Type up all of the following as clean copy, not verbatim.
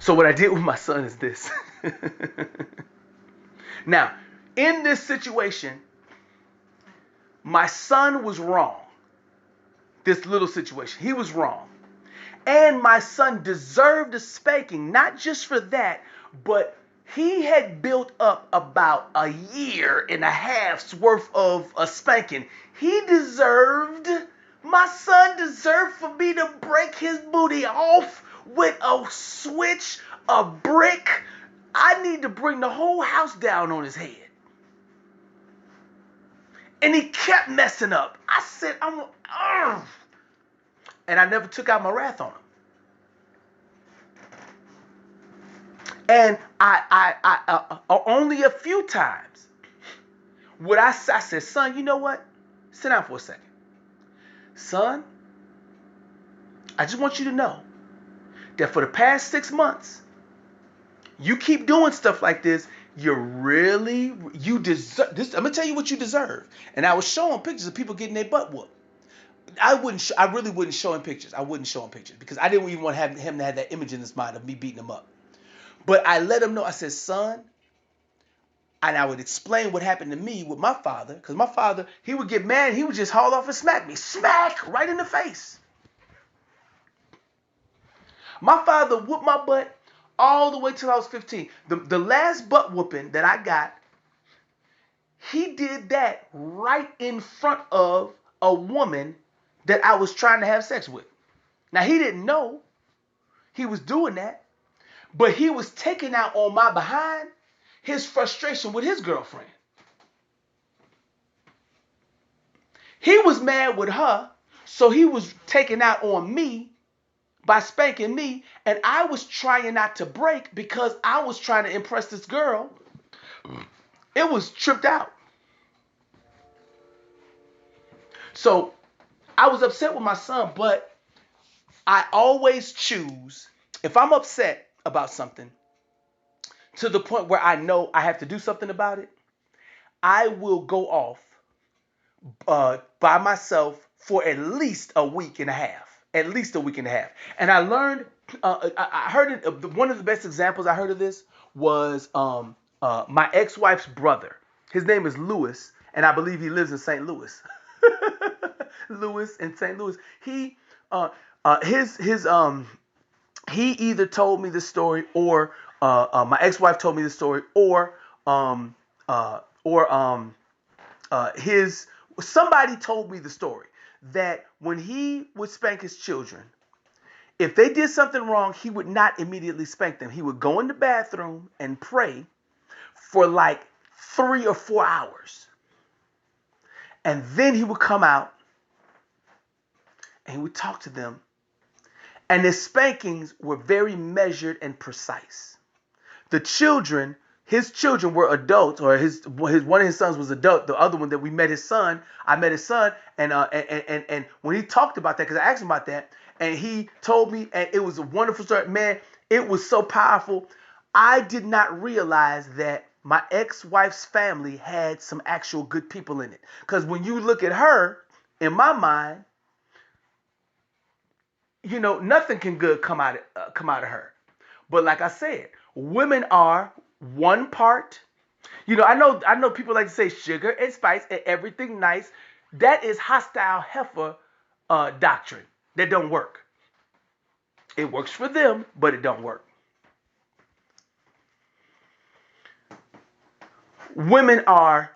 So what I did with my son is this. Now, in this situation, my son was wrong. This little situation, he was wrong. And my son deserved a spanking, not just for that, but he had built up about a year and a half's worth of a spanking. My son deserved for me to break his booty off with a switch, a brick. I need to bring the whole house down on his head. And he kept messing up. I said, Ugh. And I never took out my wrath on him. And I only a few times would I said, son, you know what? Sit down for a second. Son, I just want you to know that for the past 6 months, you keep doing stuff like this, you deserve this. I'm gonna tell you what you deserve. And I was showing pictures of people getting their butt whooped. I really wouldn't show him pictures. I wouldn't show him pictures because I didn't even want him to have that image in his mind of me beating him up. But I let him know, I said, son, and I would explain what happened to me with my father, because my father, he would get mad, he would just haul off and smack me. Smack! Right in the face. My father whooped my butt all the way till I was 15. The last butt whooping that I got, he did that right in front of a woman that I was trying to have sex with. Now, he didn't know he was doing that. But he was taking out on my behind his frustration with his girlfriend. He was mad with her, so he was taking out on me by spanking me, and I was trying not to break because I was trying to impress this girl. It was tripped out. So I was upset with my son, but I always choose, if I'm upset about something to the point where I know I have to do something about it, I will go off by myself for at least a week and a half. At least a week and a half. And I learned, I heard it, one of the best examples I heard of this was my ex-wife's brother. His name is Louis, and I believe he lives in St. Louis. Louis in St. Louis. He either told me this story, or my ex-wife told me this story, or somebody told me the story that when he would spank his children, if they did something wrong, he would not immediately spank them. He would go in the bathroom and pray for like 3 or 4 hours, and then he would come out and he would talk to them. And his spankings were very measured and precise. His children were adults, or his one of his sons was adult. The other one that we met his son, I met his son, and when he talked about that, because I asked him about that, and he told me, and it was a wonderful story. Man, it was so powerful. I did not realize that my ex-wife's family had some actual good people in it. Because when you look at her, in my mind, nothing can good come out of her. But like I said, women are one part. I know people like to say sugar and spice and everything nice. That is hostile heifer doctrine. That don't work. It works for them, but it don't work. Women are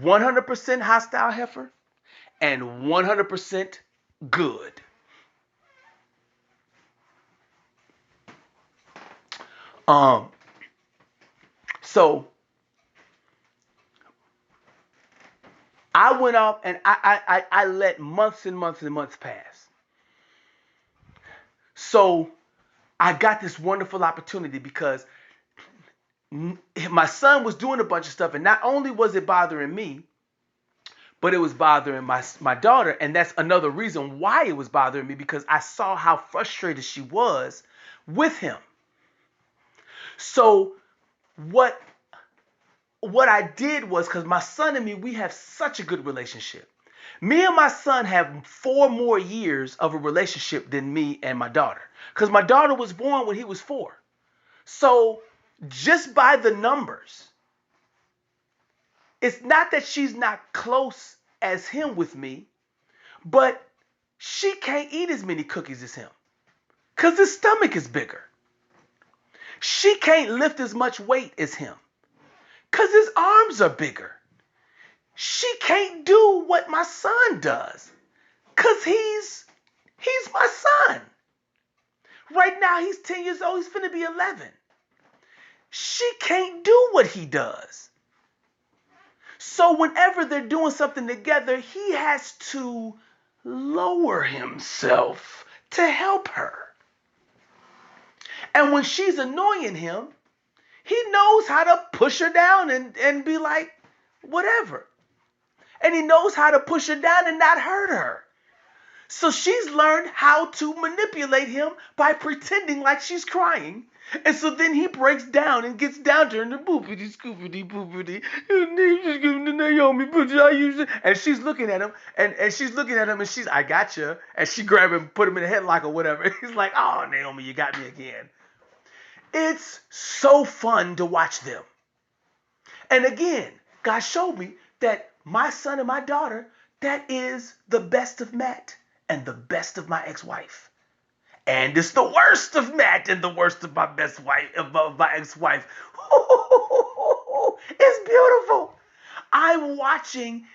100% hostile heifer and 100% good. So I went off and I let months and months and months pass. So I got this wonderful opportunity because my son was doing a bunch of stuff, and not only was it bothering me, but it was bothering my daughter. And that's another reason why it was bothering me, because I saw how frustrated she was with him. So what I did was, because my son and me, we have such a good relationship. Me and my son have 4 more years of a relationship than me and my daughter. Because my daughter was born when he was 4. So just by the numbers, it's not that she's not close as him with me, but she can't eat as many cookies as him because his stomach is bigger. She can't lift as much weight as him because his arms are bigger. She can't do what my son does because he's my son. Right now he's 10 years old. He's finna be 11. She can't do what he does. So whenever they're doing something together, he has to lower himself to help her. And when she's annoying him, he knows how to push her down and be like, whatever. And he knows how to push her down and not hurt her. So she's learned how to manipulate him by pretending like she's crying. And so then he breaks down and gets down to her and boopity scoopity boopity. Naomi, and she's looking at him and she's looking at him and she's, I got you. And she grabbed him, put him in a headlock or whatever. He's like, oh, Naomi, you got me again. It's so fun to watch them. And again, God showed me that my son and my daughter, that is the best of Matt and the best of my ex-wife. And it's the worst of Matt and the worst of my best wife, of my ex-wife. It's beautiful. I'm watching.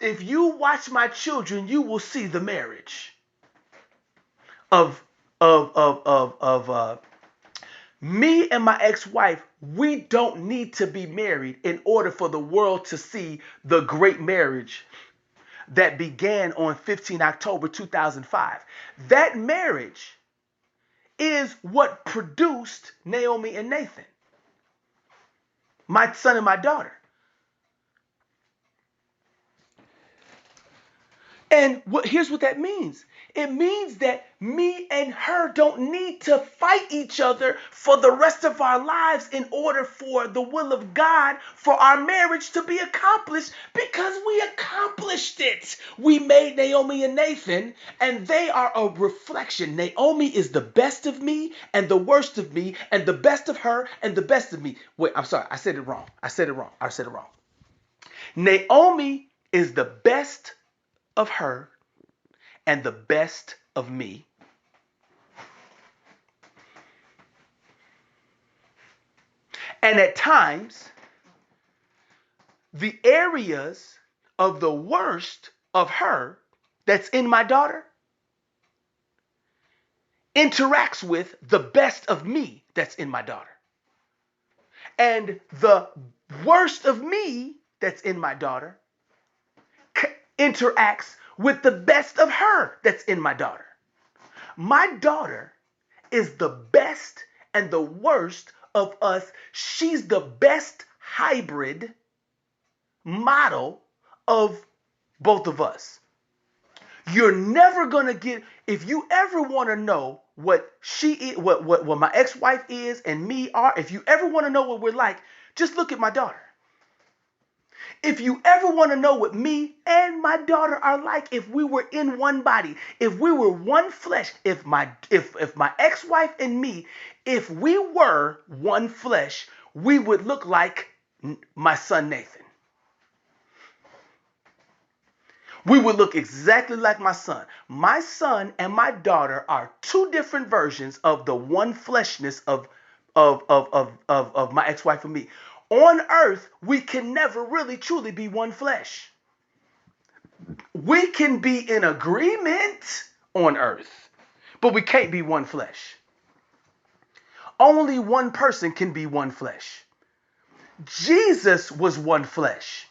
If you watch my children, you will see the marriage of me and my ex-wife. We don't need to be married in order for the world to see the great marriage that began on 15 October 2005. That marriage is what produced Naomi and Nathan, my son and my daughter. And here's what that means. It means that me and her don't need to fight each other for the rest of our lives in order for the will of God for our marriage to be accomplished, because we accomplished it. We made Naomi and Nathan, and they are a reflection. Naomi is the best of me and the worst of me and the best of her and the best of me. Wait, I'm sorry. I said it wrong. Naomi is the best of her and the best of me. And at times, the areas of the worst of her that's in my daughter interacts with the best of me that's in my daughter. And the worst of me that's in my daughter interacts with the best of her that's in my daughter. My daughter is the best and the worst of us. She's the best hybrid model of both of us. You're never gonna get, if you ever want to know what she is, what my ex-wife is and me are, if you ever want to know what we're like, just look at my daughter. If you ever want to know what me and my daughter are like, if we were in one body, if we were one flesh, if my ex-wife and me, if we were one flesh, we would look like my son Nathan. We would look exactly like my son. My son and my daughter are two different versions of the one fleshness of my ex-wife and me. On earth, we can never really truly be one flesh. We can be in agreement on earth, but we can't be one flesh. Only one person can be one flesh. Jesus was one flesh.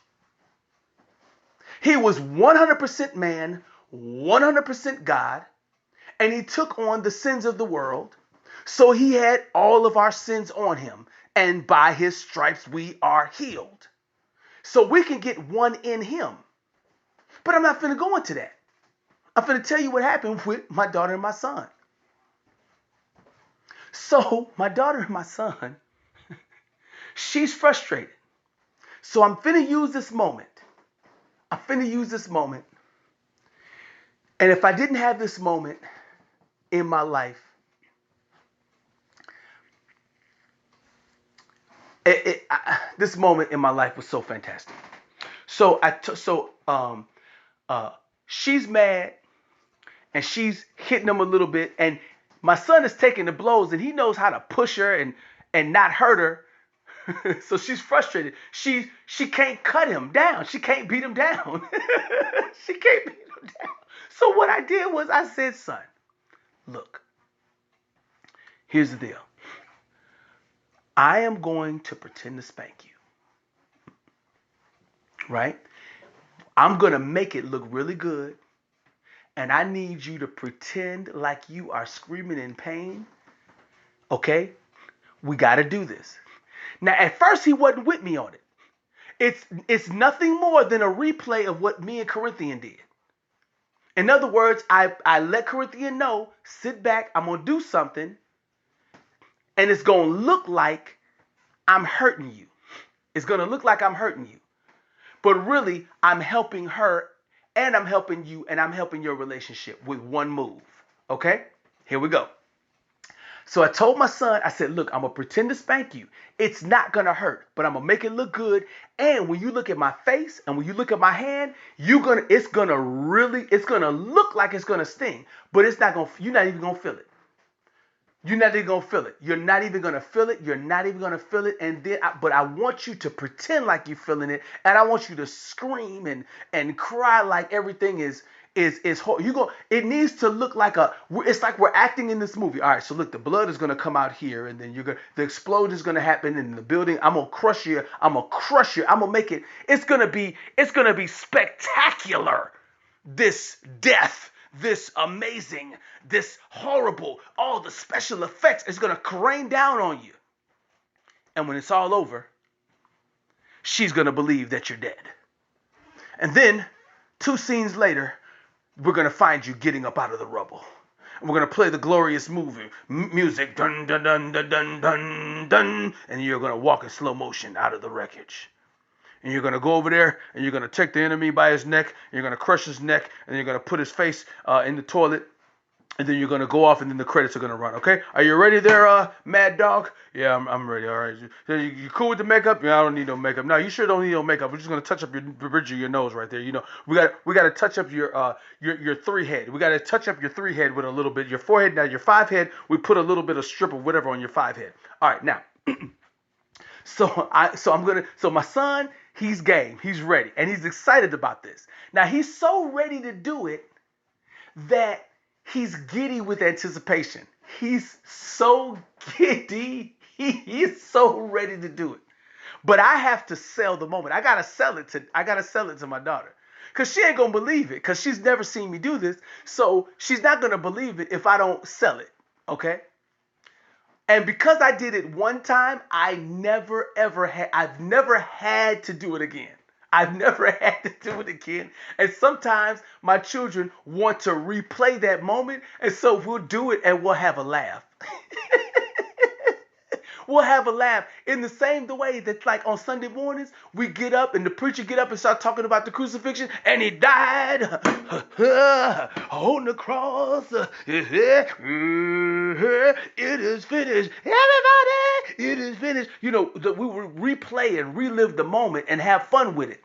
He was 100% man, 100% God, and he took on the sins of the world. So he had all of our sins on him, and by his stripes we are healed. So we can get one in him. But I'm not finna go into that. I'm finna tell you what happened with my daughter and my son. So my daughter and my son, she's frustrated. So I'm finna use this moment. And if I didn't have this moment in my life, This moment in my life was so fantastic. So uh, she's mad and she's hitting him a little bit, and my son is taking the blows, and he knows how to push her and not hurt her. So she's frustrated. She can't cut him down. She can't beat him down. She can't beat him down. So what I did was I said, son, look, here's the deal. I am going to pretend to spank you, right? I'm going to make it look really good, and I need you to pretend like you are screaming in pain, okay? We got to do this. Now, at first, he wasn't with me on it. It's nothing more than a replay of what me and Corinthian did. In other words, I let Corinthian know, sit back, I'm going to do something, and it's going to look like I'm hurting you. It's going to look like I'm hurting you. But really, I'm helping her, and I'm helping you, and I'm helping your relationship with one move. Okay? Here we go. So I told my son, I said, look, I'm going to pretend to spank you. It's not going to hurt, but I'm going to make it look good. And when you look at my face and when you look at my hand, it's going to look like it's going to sting, but you're not even going to feel it. You're not even going to feel it. You're not even going to feel it. You're not even going to feel it. And then, but I want you to pretend like you're feeling it. And I want you to scream and cry like everything is it needs to look like it's like we're acting in this movie. All right, so look, the blood is going to come out here, and then the explosion is going to happen in the building. I'm going to crush you. I'm going to make it, it's going to be spectacular. This death, this amazing, this horrible, all the special effects is going to rain down on you. And when it's all over, she's going to believe that you're dead. And then 2 scenes later, we're going to find you getting up out of the rubble. And we're going to play the glorious music, dun, dun, dun, dun, dun, dun, dun, and you're going to walk in slow motion out of the wreckage. And you're going to go over there, and you're going to take the enemy by his neck, and you're going to crush his neck, and you're going to put his face in the toilet, and then you're going to go off, and then the credits are going to run, okay? Are you ready there, Mad Dog? Yeah, I'm ready, all right. You cool with the makeup? Yeah, I don't need no makeup. No, you sure don't need no makeup. We're just going to touch up the bridge of your nose right there. You know, we got to touch up your 3 head. We got to touch up your 3 head with a little bit. Your 4 head, now your 5 head, we put a little bit of strip of whatever on your 5 head. All right, now, so my son, he's game, he's ready, and he's excited about this. Now, he's so ready to do it that he's giddy with anticipation. He's so giddy. He is so ready to do it. But I have to sell the moment. I gotta sell it to my daughter. Cause she ain't gonna believe it. Cause she's never seen me do this. So she's not gonna believe it if I don't sell it. Okay? And because I did it one time, I've never had to do it again. I've never had to do it again. And sometimes my children want to replay that moment. And so we'll do it and we'll have a laugh. We'll have a laugh in the same way that, like, on Sunday mornings, we get up and the preacher get up and start talking about the crucifixion, and he died on the cross. It is finished. Everybody, it is finished. You know, we will replay and relive the moment and have fun with it.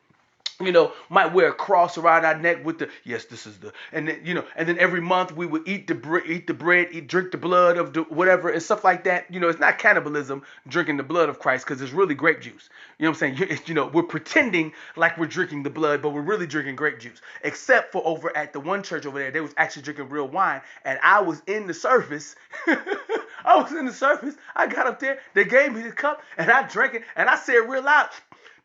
You know, might wear a cross around our neck with yes, this is and then, and then every month we would eat the bread, drink the blood of the whatever and stuff like that. You know, it's not cannibalism drinking the blood of Christ, because it's really grape juice. You know what I'm saying? We're pretending like we're drinking the blood, but we're really drinking grape juice. Except for over at the one church over there, they was actually drinking real wine, and I was in the service. I got up there, they gave me the cup, and I drank it, and I said real loud,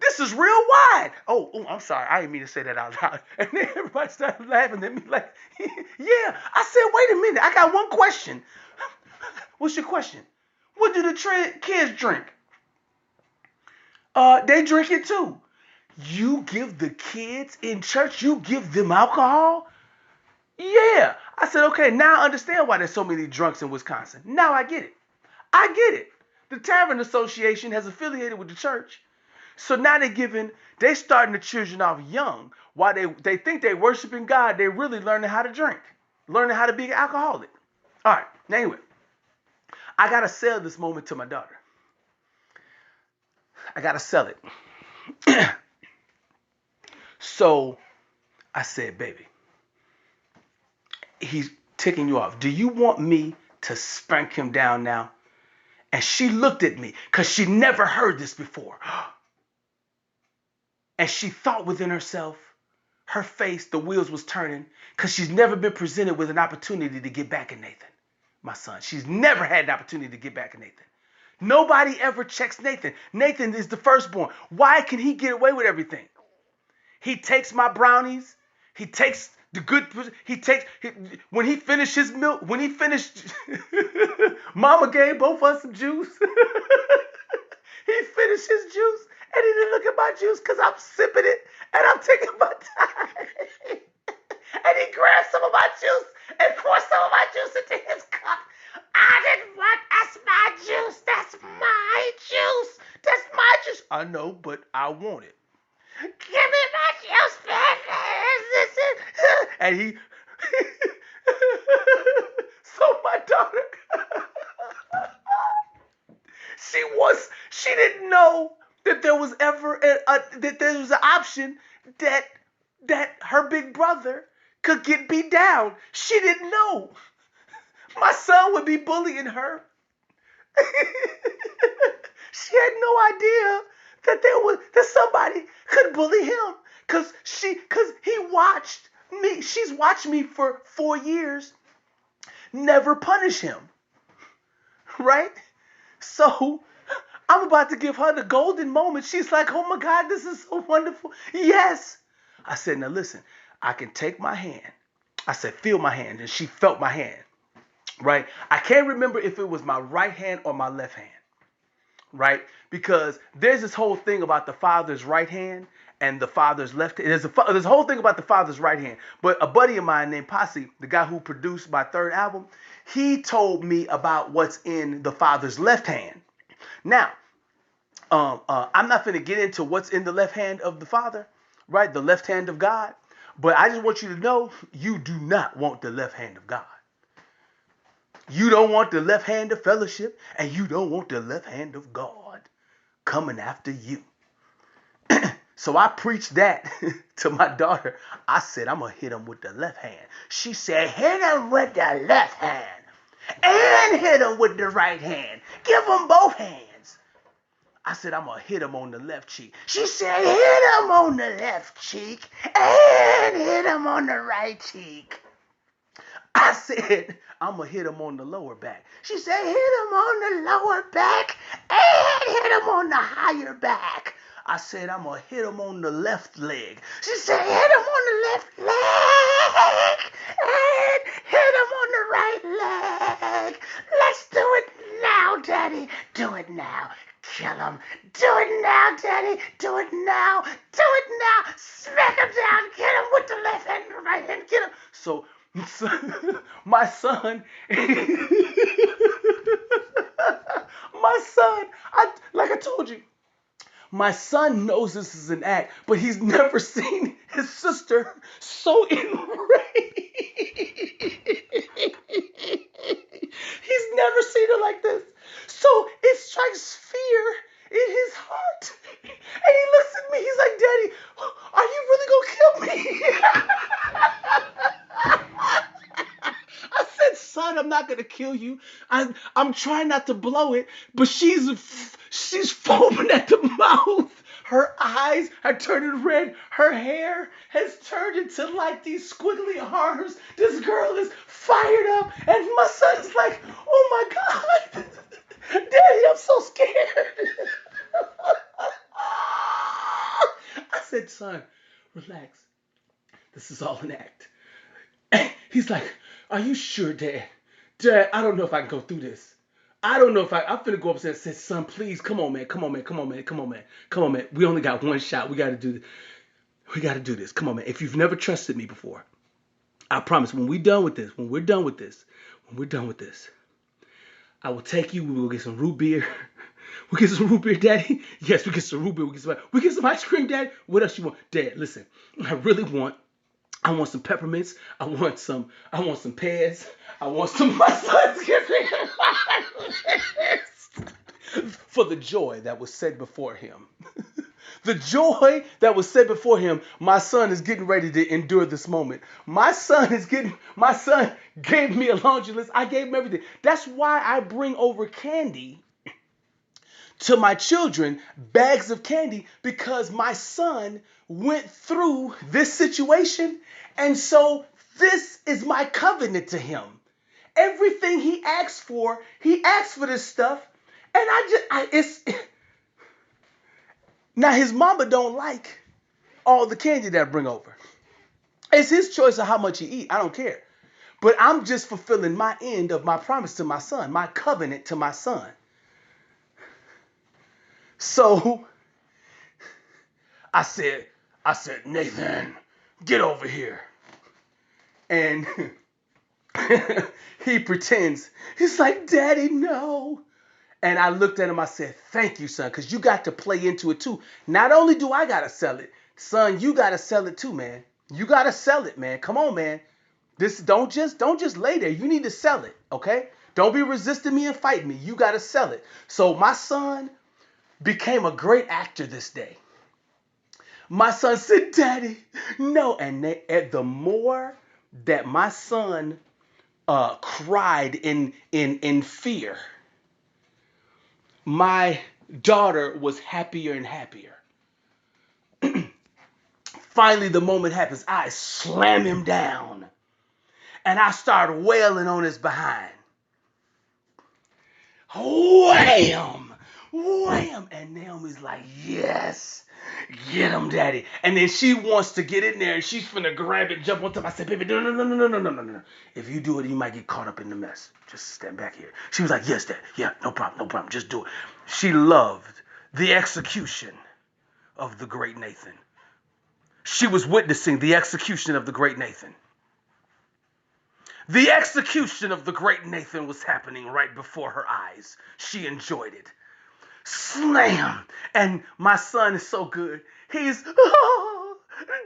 "This is real wine." Oh, I'm sorry. I didn't mean to say that out loud. And then everybody started laughing at me like, yeah. I said, wait a minute. I got one question. What's your question? What do the kids drink? They drink it too. You give the kids in church, you give them alcohol? Yeah. I said, okay, now I understand why there's so many drunks in Wisconsin. Now I get it. The Tavern Association has affiliated with the church. So now they starting the children off young. While they think they're worshiping God, they're really learning how to drink, learning how to be an alcoholic. All right, now anyway, I got to sell this moment to my daughter. I gotta sell it. So I said, baby, he's ticking you off. Do you want me to spank him down now? And she looked at me because she never heard this before. And she thought within herself, her face, the wheels was turning because she's never been presented with an opportunity to get back at Nathan, my son. She's never had an opportunity to get back at Nathan. Nobody ever checks Nathan. Nathan is the firstborn. Why can he get away with everything? He takes my brownies. He takes the good. When he finished his milk. When he finished, Mama gave both of us some juice. He finished his juice and he didn't look at my juice because I'm sipping it and I'm taking my time. And he grabbed some of my juice and poured some of my juice into his cup. I didn't want. That's my juice. That's my juice. That's my juice. I know, but I want it. Give me my juice back. And he. So my daughter. She didn't know that there was ever that there was an option that her big brother could get beat down. She didn't know. My son would be bullying her. She had no idea that somebody could bully him because he watched me. She's watched me for 4 years never punish him. Right? So I'm about to give her the golden moment. She's like, oh my God, this is so wonderful. Yes. I said, now listen, I can take my hand. I said, feel my hand. And she felt my hand. Right? I can't remember if it was my right hand or my left hand. Right? Because there's this whole thing about the father's right hand and the father's left hand. There's a whole thing about the father's right hand. But a buddy of mine named Posse, the guy who produced my third album, he told me about what's in the father's left hand. Now, I'm not going to get into what's in the left hand of the Father, right? The left hand of God. But I just want you to know, you do not want the left hand of God. You don't want the left hand of fellowship, and you don't want the left hand of God coming after you. So I preached that to my daughter. I said, I'm going to hit him with the left hand. She said, hit him with the left hand and hit him with the right hand. Give him both hands. I said, I'm going to hit him on the left cheek. She said, hit him on the left cheek and hit him on the right cheek. I said, I'm going to hit him on the lower back. She said, hit him on the lower back and hit him on the higher back. I said, I'm going to hit him on the left leg. She said, hit him on the left leg and hit him on the right leg. Let's do it now, Daddy. Do it now. Kill him. Do it now, Daddy. Do it now. Do it now. Smack him down. Get him with the left hand and the right hand. Get him. So my son, like I told you, my son knows this is an act, but he's never seen his sister so enraged. He's never seen her like this. So it strikes fear in his heart. And he looks at me, he's like, Daddy, are you really going to kill me? I said, son, I'm not going to kill you. I'm trying not to blow it, but she's foaming at the mouth. Her eyes are turning red. Her hair has turned into like these squiggly arms. This girl is fired up. And my son is like, oh my God, Daddy, I'm so scared. I said, son, relax. This is all an act. And he's like, are you sure, Dad? Dad, I don't know if I can go through this. I'm finna go upstairs and say, son, please, come on, man. We only got one shot. We got to do this. Come on, man. If you've never trusted me before, I promise when we're done with this, I will take you. We will get some root beer. We get some root beer, Daddy. Yes, we get some root beer. We get some ice cream, Daddy. What else you want? Dad, listen, I want some peppermints. I want some pears. I want some my son's giving. for the joy that was set before him. The joy that was set before him, my son is getting ready to endure this moment. My son gave me a laundry list. I gave him everything. That's why I bring over candy to my children, bags of candy, because my son went through this situation. And so this is my covenant to him. Everything he asked for this stuff. And it's now his mama don't like all the candy that I bring over. It's his choice of how much he eat. I don't care. But I'm just fulfilling my end of my promise to my son, my covenant to my son. So I said, Nathan, get over here. And he pretends. He's like, Daddy, no. And I looked at him, I said, thank you, son, because you got to play into it too. Not only do I got to sell it, son, you got to sell it too, man. You got to sell it, man. Come on, man. Don't just lay there. You need to sell it, okay? Don't be resisting me and fighting me. You got to sell it. So my son became a great actor this day. My son said, Daddy, no. And the more that my son cried in fear, my daughter was happier and happier. Finally, the moment happens. I slam him down. And I start wailing on his behind. Wham! Wham! And Naomi's like, yes. Get him, Daddy. And then she wants to get in there and she's finna grab it, jump on top. I said, baby, no. If you do it, you might get caught up in the mess. Just stand back here. She was like, yes, Dad. Yeah, no problem. Just do it. She loved the execution of the great Nathan. She was witnessing the execution of the great Nathan. The execution of the great Nathan was happening right before her eyes. She enjoyed it. Slam! And my son is so good. He's, oh,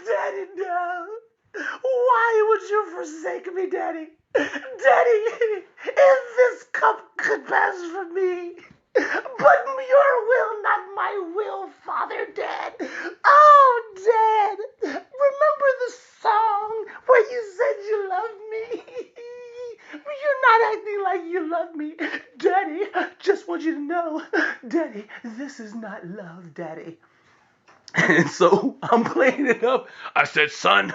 Daddy, no. Why would you forsake me, Daddy? Daddy, if this cup could pass from me, but your will, not my will, Father, Dad. Oh, Dad, remember the song where you said you loved me? You're not acting like you love me. Daddy, just want you to know, Daddy, this is not love, Daddy. And so I'm playing it up. I said, son,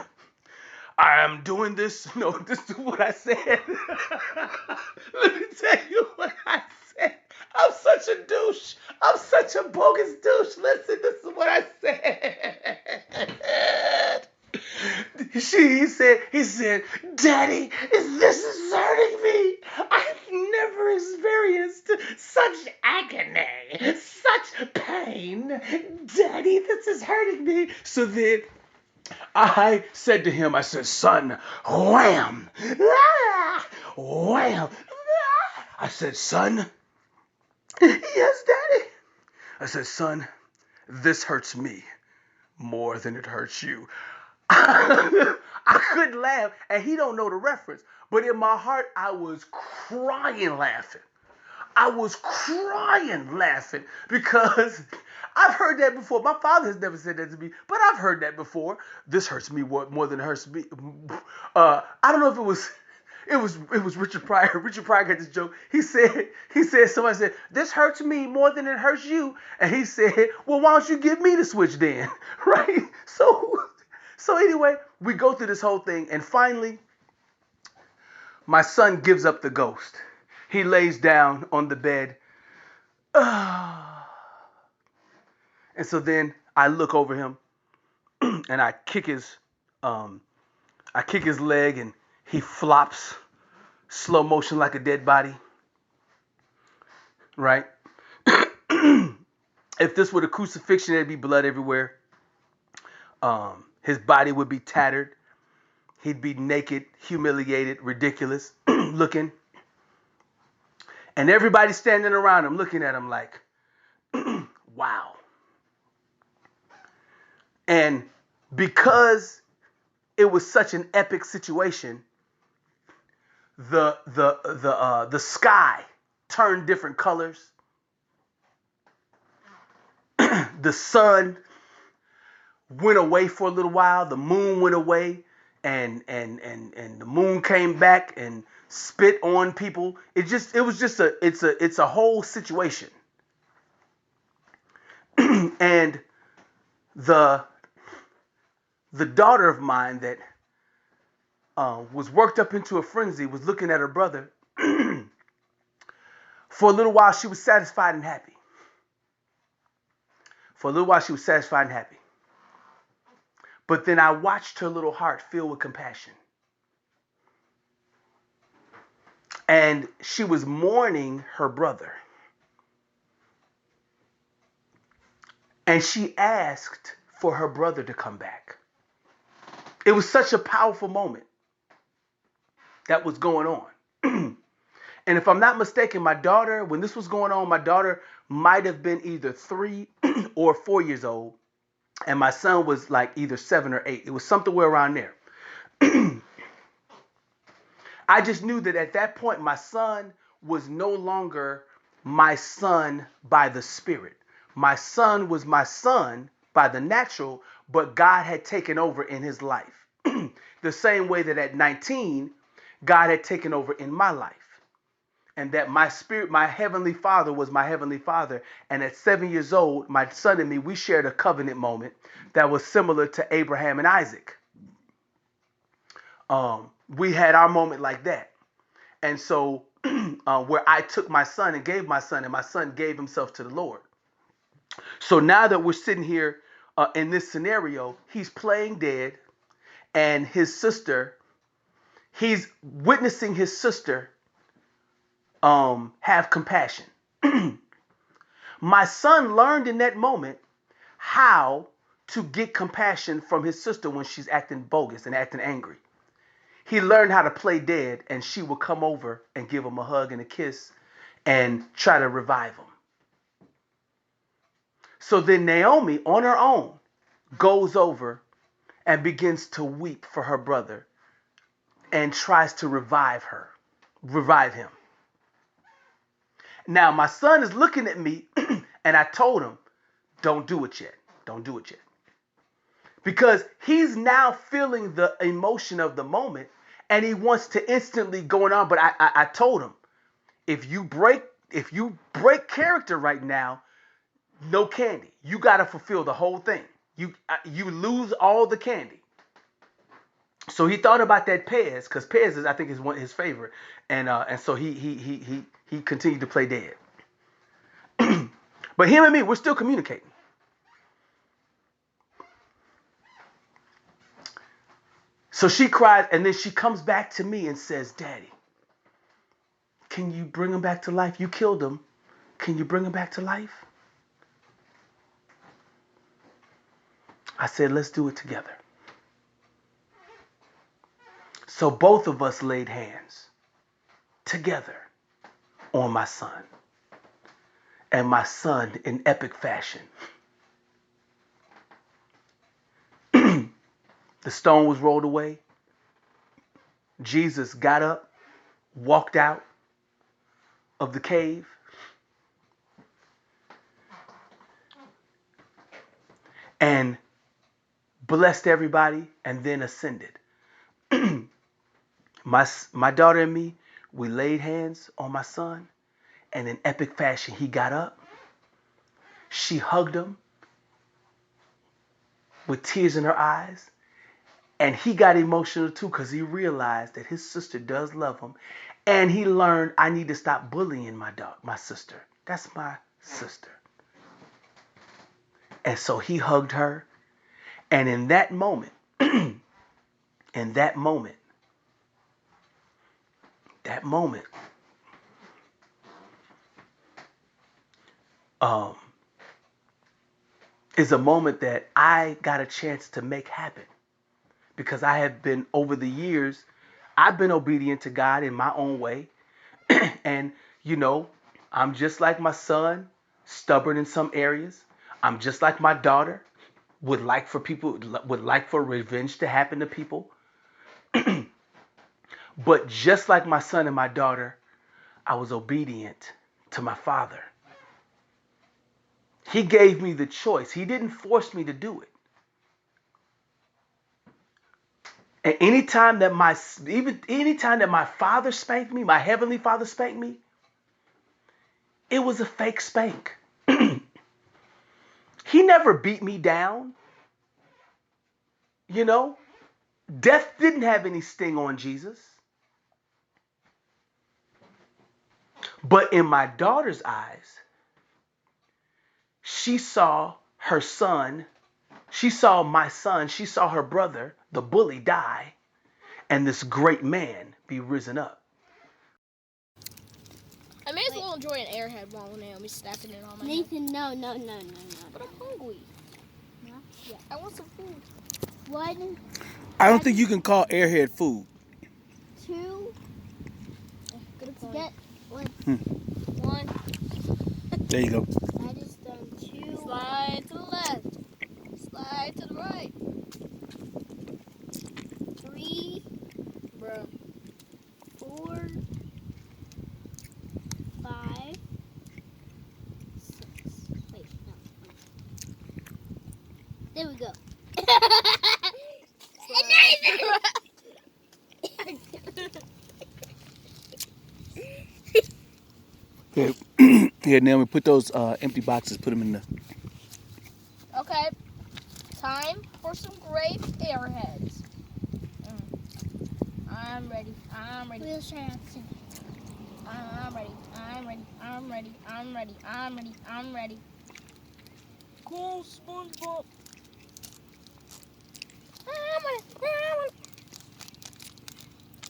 I am doing this. No, this is what I said. Let me tell you what I said. I'm such a douche. I'm such a bogus douche. Listen, this is what I said. He said, Daddy, this is hurting me. I've never experienced such agony, such pain. Daddy, this is hurting me. So then I said to him, I said, son, wham, wham. I said, son, yes, Daddy. I said, son, this hurts me more than it hurts you. I couldn't laugh, and he don't know the reference, but in my heart, I was crying laughing. I was crying laughing because I've heard that before. My father has never said that to me, but I've heard that before. This hurts me more than it hurts me. I don't know if it was Richard Pryor. Richard Pryor got this joke. He said, somebody said, this hurts me more than it hurts you. And he said, well, why don't you give me the switch then? Right? So anyway, we go through this whole thing. And finally, my son gives up the ghost. He lays down on the bed. And so then I look over him and I kick his leg and he flops slow motion like a dead body. Right? If this were the crucifixion, there'd be blood everywhere. His body would be tattered. He'd be naked, humiliated, ridiculous looking. And everybody standing around him looking at him like, wow. And because it was such an epic situation, the sky turned different colors. the sun went away for a little while. The moon went away, and the moon came back and spit on people. It's a whole situation. And the daughter of mine that was worked up into a frenzy was looking at her brother. For a little while, she was satisfied and happy. For a little while, she was satisfied and happy. But then I watched her little heart fill with compassion. And she was mourning her brother. And she asked for her brother to come back. It was such a powerful moment that was going on. And if I'm not mistaken, my daughter, when this was going on, my daughter might have been either 3 or 4 years old. And my son was like either 7 or 8. It was somewhere around there. I just knew that at that point, my son was no longer my son by the spirit. My son was my son by the natural, but God had taken over in his life. The same way that at 19, God had taken over in my life. And that my spirit, my heavenly father was my heavenly father. And at 7 years old, my son and me, we shared a covenant moment that was similar to Abraham and Isaac. We had our moment like that. And so where I took my son and gave my son, and my son gave himself to the Lord. So now that we're sitting here in this scenario, he's playing dead, and his sister, he's witnessing his sister have compassion. My son learned in that moment how to get compassion from his sister when she's acting bogus and acting angry. He learned how to play dead, and she would come over and give him a hug and a kiss and try to revive him. So then Naomi, on her own, goes over and begins to weep for her brother and tries to revive him. Now, my son is looking at me, and I told him, don't do it yet. Don't do it yet. Because he's now feeling the emotion of the moment, and he wants to instantly go on. But I told him, if you break character right now, no candy. You got to fulfill the whole thing. You lose all the candy. So he thought about that Pez, because Pez is, I think, is one of his favorite, and so he continued to play dead. But him and me, we're still communicating. So she cries, and then she comes back to me and says, Daddy, can you bring him back to life? You killed him. Can you bring him back to life? I said, let's do it together. So both of us laid hands together on my son. And my son, in epic fashion, the stone was rolled away. Jesus got up, walked out of the cave, and blessed everybody, and then ascended. My daughter and me, we laid hands on my son, and in epic fashion, he got up. She hugged him with tears in her eyes, and he got emotional too, because he realized that his sister does love him, and he learned, I need to stop bullying my sister. That's my sister. And so he hugged her, and in that moment, is a moment that I got a chance to make happen, because I have been, over the years, I've been obedient to God in my own way. And, I'm just like my son, stubborn in some areas. I'm just like my daughter, would like for revenge to happen to people. But just like my son and my daughter, I was obedient to my father. He gave me the choice. He didn't force me to do it. And anytime that my father spanked me, my heavenly father spanked me, it was a fake spank. He never beat me down. You know, death didn't have any sting on Jesus. But in my daughter's eyes, she saw her son, she saw my son, she saw her brother, the bully, die, and this great man be risen up. I may as well enjoy an airhead while Naomi's snapping it on my head. Nathan, no. But I'm hungry. No? Yeah. I want some food. 1, I don't think you can call airhead food. 2, Good point. get 1. 1. There you go. I just done 2. Slide to the left. Slide to the right. 3, Bro. 4, 5, 6. Wait, no. There we go. Here, Naomi, put those empty boxes, put them in the... Okay. Time for some great airheads. I'm ready. I'm ready. We'll try out soon. I'm ready. I'm ready. I'm ready. I'm ready. I'm ready. I'm ready. Cool, SpongeBob.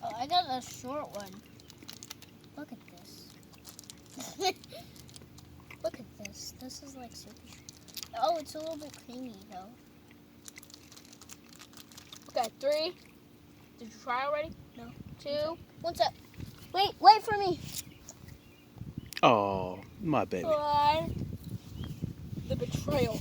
Oh, I got a short one. Look at this. Look at this. This is like super short. Oh, it's a little bit creamy though. Okay, 3. Did you try already? No. 2. What's up? Wait for me. Oh, my baby. Slide. The betrayal.